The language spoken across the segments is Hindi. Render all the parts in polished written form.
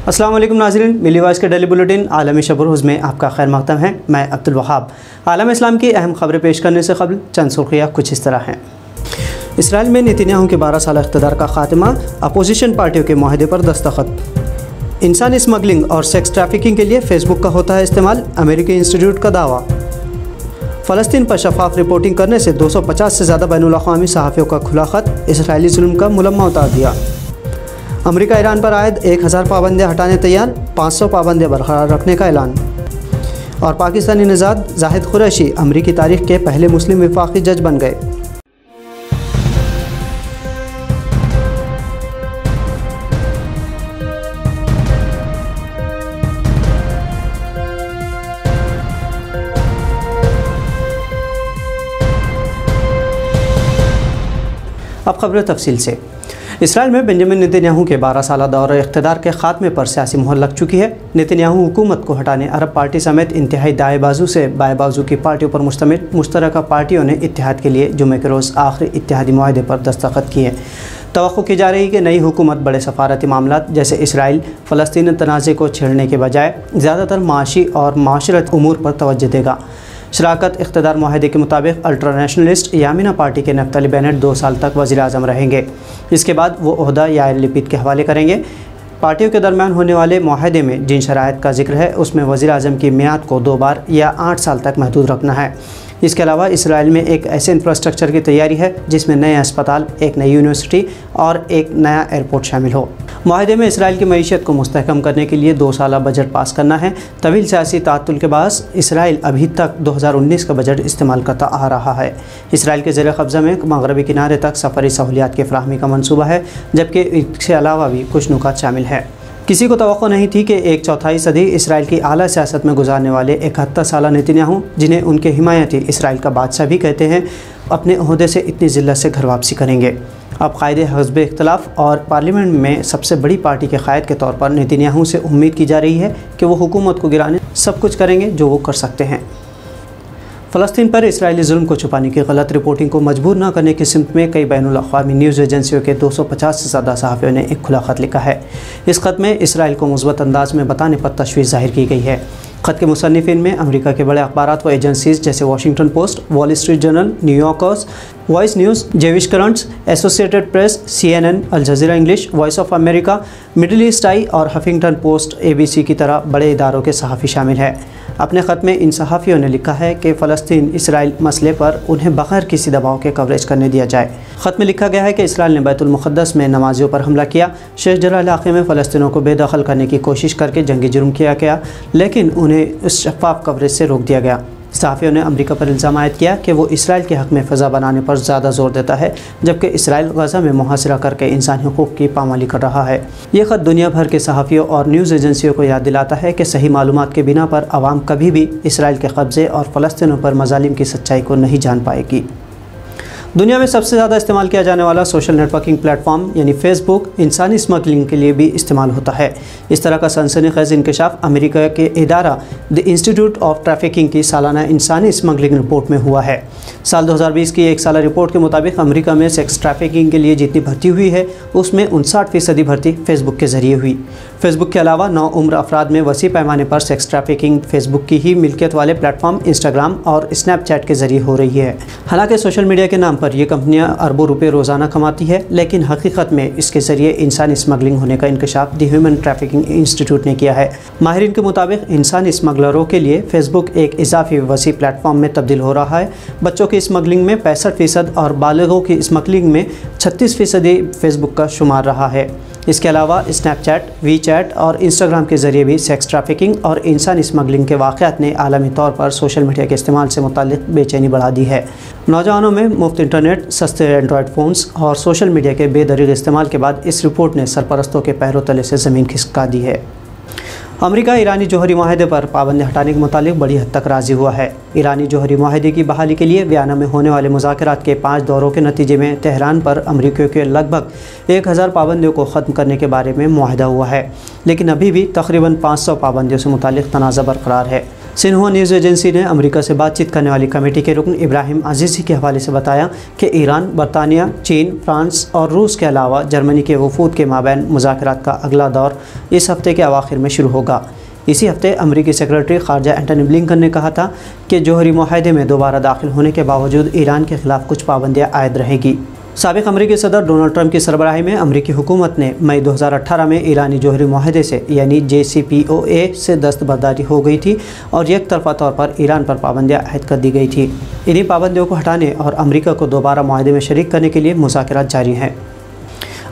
अस्सलाम वालेकुम नाज़रीन, मिली आवाज़ के डेली बुलेटिन आलमी शब-उर-रोज़ में आपका खैर मक़दम है। मैं अब्दुल वहाब। आलम इस्लाम की अहम खबरें पेश करने से कबल चंद सुर्खियाँ कुछ इस तरह हैं। इसराइल में नेतन्याहू के 12 साल इक़्तिदार का खात्मा, अपोजिशन पार्टियों के माहदे पर दस्तखत। इंसानी स्मगलिंग और सेक्स ट्रैफिकिंग के लिए फ़ेसबुक का होता है इस्तेमाल, अमेरिकी इंस्टीट्यूट का दावा। फ़लस्तीन पर शफाफ रिपोर्टिंग करने से 250 से ज़्यादा बैनुल-अक़वामी सहाफ़ियों का खुला ख़त, इसराइली जुल्म का मुलम्मा उतार दिया। अमेरिका ईरान पर आयद 1000 पाबंदियाँ हटाने तैयार, 500 पाबंदियाँ बरकरार रखने का ऐलान। और पाकिस्तानी नज़ाद जाहिद कुरैशी अमरीकी तारीख़ के पहले मुस्लिम वफाक़ी जज बन गए। अब खबरें तफसील से। इसराइल में बेंजामिन नेतन्याहू के 12 साल दौर इक़्तिदार के ख़ात्मे पर सियासी मोहर लग चुकी है। नेतन्याहू हुकूमत को हटाने अरब पार्टी समेत इंतहाई दाएं बाजू से बाएं बाजू की पार्टियों पर मुश्तमिल मुश्तरका पार्टियों ने इत्तेहाद के लिए जुमे के रोज़ आखिरी इत्तेहादी मुआहदे पर दस्तखत किए। तवक्को की जा रही कि नई हुकूमत बड़े सफारती मामलात जैसे इसराइल फ़लस्तीन तनाज़े को छेड़ने के बजाय ज़्यादातर माशी और माशरत उमूर पर तवज्जो देगा। शराकत इक़्तिदार मुआहदे के मुताबिक अल्ट्रा नेशनलिस्ट यामिना पार्टी के नफ्ताली बेनेट 2 साल तक वज़ीर आज़म रहेंगे। इसके बाद वो ओहदा यायर लिपिड के हवाले करेंगे। पार्टियों के दरमियान होने वाले मुआहदे में जिन शराइत का जिक्र है उसमें वज़ीर आज़म की मियाद को 2 बार या 8 साल तक महदूद रखना है। इसके अलावा इसराइल में एक ऐसे इंफ्रास्ट्रक्चर की तैयारी है जिसमें नए अस्पताल, एक नई यूनिवर्सिटी और एक नया एयरपोर्ट शामिल हो। मुआहदे में इसराइल की मईशत को मुस्तहकम करने के लिए 2 साला बजट पास करना है। तवील सियासी तातुल के बायस इसराइल अभी तक 2019 का बजट इस्तेमाल करता आ रहा है। इसराइल के ज़ेर कब्ज़ा में मगरबी किनारे तक सफ़री सहूलियात की फ़राहमी का मनसूबा है, जबकि इसके अलावा भी कुछ नुकात शामिल है। किसी को तवक्को नहीं थी कि 1/4 सदी इसराइल की आला सियासत में गुजारने वाले 71 साला नेतन्याहू, जिन्हें उनके हिमायती इसराइल का बादशाह भी कहते हैं, अपने ओहदे से इतनी ज़िल्लत से घर वापसी करेंगे। अब कायदे हज़्ब इख्तलाफ और पार्लियामेंट में सबसे बड़ी पार्टी के क़ायद के तौर पर नेतन्याहू से उम्मीद की जा रही है कि वो हुकूमत को गिराने सब कुछ करेंगे जो वो कर सकते हैं। फ़लस्तीन पर इसराइली जुल्म को छुपाने की गलत रिपोर्टिंग को मजबूर न करने की सिमत में कई बैनुल-अक़वामी न्यूज़ एजेंसियों के 250 से ज़्यादा सहाफ़ियों ने एक खुला ख़त लिखा है। इस ख़त में इसराइल को मुस्बत अंदाज में बताने पर तशवीश ज़ाहिर की गई है। ख़त के मुसन्निफ़िन में अमेरिका के बड़े अखबारात व एजेंसीज़ जैसे Washington Post, Wall Street Journal, New Yorkers, Voice News, Jewish Currents, Associated Press, CNN, Al Jazeera English, Voice of America, Middle East Eye और हफिंगटन पोस्ट ABC की तरह बड़े इदारों के सहाफ़ी शामिल हैं। अपने ख़त में इन सहाफ़ियों ने लिखा है कि फ़लस्तीन इसराइल मसले पर उन्हें बग़ैर किसी दबाव के कवरेज करने दिया जाए। ख़त में लिखा गया है कि इसराइल ने बैतुल मुक़द्दस में नमाजियों पर हमला किया, शेख जराह इलाक़े में फ़लस्तीनों को बेदखल करने की कोशिश करके जंगी जुर्म किया गया, लेकिन उन्हें इस शफ़ाफ़ कवरेज से रोक दिया गया। सहाफ़ियों ने अमेरिका पर इल्ज़ाम आयद किया कि वो इसराइल के हक़ में फ़ज़ा बनाने पर ज़्यादा ज़ोर देता है, जबकि इसराइल गज़ा में मुहासिरा करके इंसानी हुकूक़ की पामाली कर रहा है। ये ख़त दुनिया भर के सहाफ़ियों और न्यूज़ एजेंसियों को याद दिलाता है कि सही मालूमात के बिना पर आवाम कभी भी इसराइल के कब्ज़े और फ़लस्तीनों पर मज़ालिम की सच्चाई को नहीं जान पाएगी। दुनिया में सबसे ज़्यादा इस्तेमाल किया जाने वाला सोशल नेटवर्किंग प्लेटफॉर्म यानी फ़ेसबुक इंसानी स्मगलिंग के लिए भी इस्तेमाल होता है। इस तरह का सनसनीखेज़ इंकशाफ अमेरिका के इदारा द इंस्टीट्यूट ऑफ ट्रैफिकिंग की सालाना इंसानी स्मगलिंग रिपोर्ट में हुआ है। साल 2020 की एक साला रिपोर्ट के मुताबिक अमेरिका में सेक्स ट्रैफिकिंग के लिए जितनी भर्ती हुई है उसमें 59% भर्ती फ़ेसबुक के ज़रिए हुई। फ़ेसबुक के अलावा नौउम्र अफराद में वसी पैमाने पर सेक्स ट्रैफिकिंग फ़ेसबुक की ही मिल्कियत वाले प्लेटफॉर्म इंस्टाग्राम और स्नैपचैट के ज़रिए हो रही है। हालांकि सोशल मीडिया के नाम पर यह कंपनियां अरबों रुपए रोज़ाना कमाती है, लेकिन हकीकत में इसके ज़रिए इंसानी स्मगलिंग होने का इंकशाफ द ह्यूमन ट्रैफिकिंग इंस्टीट्यूट ने किया है। माहिरीन के मुताबिक इंसानी स्मगलरों के लिए फ़ेसबुक एक इजाफी वसी प्लेटफॉर्म में तब्दील हो रहा है। बच्चों की स्मगलिंग में 65% और बालिगों की स्मगलिंग में 36% फ़ेसबुक का शुमार रहा है। इसके अलावा स्नैपचैट, वीचैट और इंस्टाग्राम के ज़रिए भी सेक्स ट्रैफिकिंग और इंसानी स्मगलिंग के वाक़यात ने आलमी तौर पर सोशल मीडिया के इस्तेमाल से मुताल्लिक़ बेचैनी बढ़ा दी है। नौजवानों में मुफ्त इंटरनेट, सस्ते एंड्रॉयड फ़ोन्स और सोशल मीडिया के बेदरीग इस्तेमाल के बाद इस रिपोर्ट ने सरपरस्तों के पैरों तले से ज़मीन खिसका दी है। अमेरिका ईरानी जौहरी माहदे पर पाबंदी हटाने के मुतालिक बड़ी हद तक राज़ी हुआ है। ईरानी जौहरी माहदे की बहाली के लिए वियना में होने वाले मुज़ाकरात के 5 दौरों के नतीजे में तेहरान पर अमरीकियों के लगभग 1000 पाबंदियों को ख़त्म करने के बारे में मुआहदा हुआ है, लेकिन अभी भी तकरीबन 500 पाबंदियों से मुतालिक तनाज़ा बरकरार है। सिन्हुआ न्यूज़ एजेंसी ने अमेरिका से बातचीत करने वाली कमेटी के रुकन इब्राहिम अजीज़ी के हवाले से बताया कि ईरान, बरतानिया, चीन, फ्रांस और रूस के अलावा जर्मनी के वफूद के माबैन मुज़ाकरात का अगला दौर इस हफ्ते के अवाखिर में शुरू होगा। इसी हफ्ते अमेरिकी सेक्रेटरी ख़ारजा एंटनी ब्लिंकन ने कहा था कि जौहरी मुआहदे में दोबारा दाखिल होने के बावजूद ईरान के ख़िलाफ़ कुछ पाबंदियाँ आयद रहेगी। साबिक़ अमेरिकी सदर डोनाल्ड ट्रंप की सरबराही में अमेरिकी हुकूमत ने मई 2018 में ईरानी जौहरी मुआहदे से यानी JCPOA से दस्तबरदारी हो गई थी और एक तरफ़ा तौर पर ईरान पर पाबंदियाँ आयद कर दी गई थी। इन्हीं पाबंदियों को हटाने और अमेरिका को दोबारा मुआहदे में शरीक करने के लिए मुज़ाकरात जारी हैं।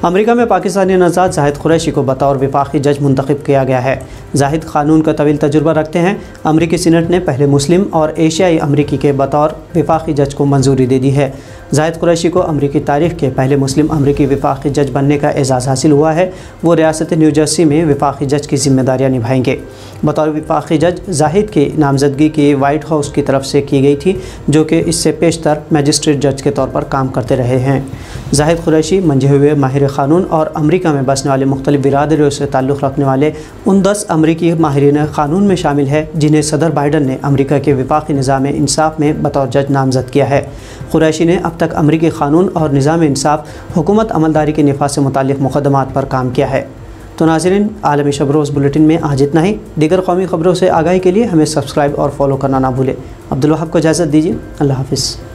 अमेरिका में पाकिस्तानी नज़ाद जाहिद कुरैशी को बतौर वफाकी जज मुंतखब किया गया है। जाहिद कानून का तवील तजुर्बा रखते हैं। अमेरिकी सीनेट ने पहले मुस्लिम और एशियाई अमरीकी के बतौर वफाकी जज को मंजूरी दे दी है। जाहिद कुरैशी को अमरीकी तारीख़ के पहले मुस्लिम अमरीकी वफाकी जज बनने का एजाज़ हासिल हुआ है। वो रियासत न्यू जर्सी में वफाकी जज की जिम्मेदारियाँ निभाएंगे। बतौर वफाकी जज जाहिद की नामजदगी की वाइट हाउस की तरफ से की गई थी, जो कि इससे पेशतर मजिस्ट्रेट जज के तौर पर काम करते रहे हैं। जाहिद कुरैशी मंजे हुए माहिर क़ानून और अमरीका में बसने वाले मुख्तलिफ बिरादरियों से ताल्लुक़ रखने वाले उन 10 अमरीकी माहिरीन क़ानून में शामिल है जिन्हें सदर बाइडन ने अमरीका के वफाकी निज़ाम इंसाफ में बतौर जज नामज़द किया है। कुरैशी ने अब तक अमरीकी क़ानून और निज़ाम इंसाफ हुकूमत अमलदारी के निफाज़ से मुताल्लिक़ मुक़दमात पर काम किया है। तो नाज़रीन, आलमी शब रोज़ बुलेटिन में आज इतना ही। दीगर कौमी ख़बरों से आगाही के लिए हमें सब्सक्राइब और फॉलो करना ना भूलें। अब्दुल वहाब को इजाज़त दीजिए। अल्लाह हाफ़िज़।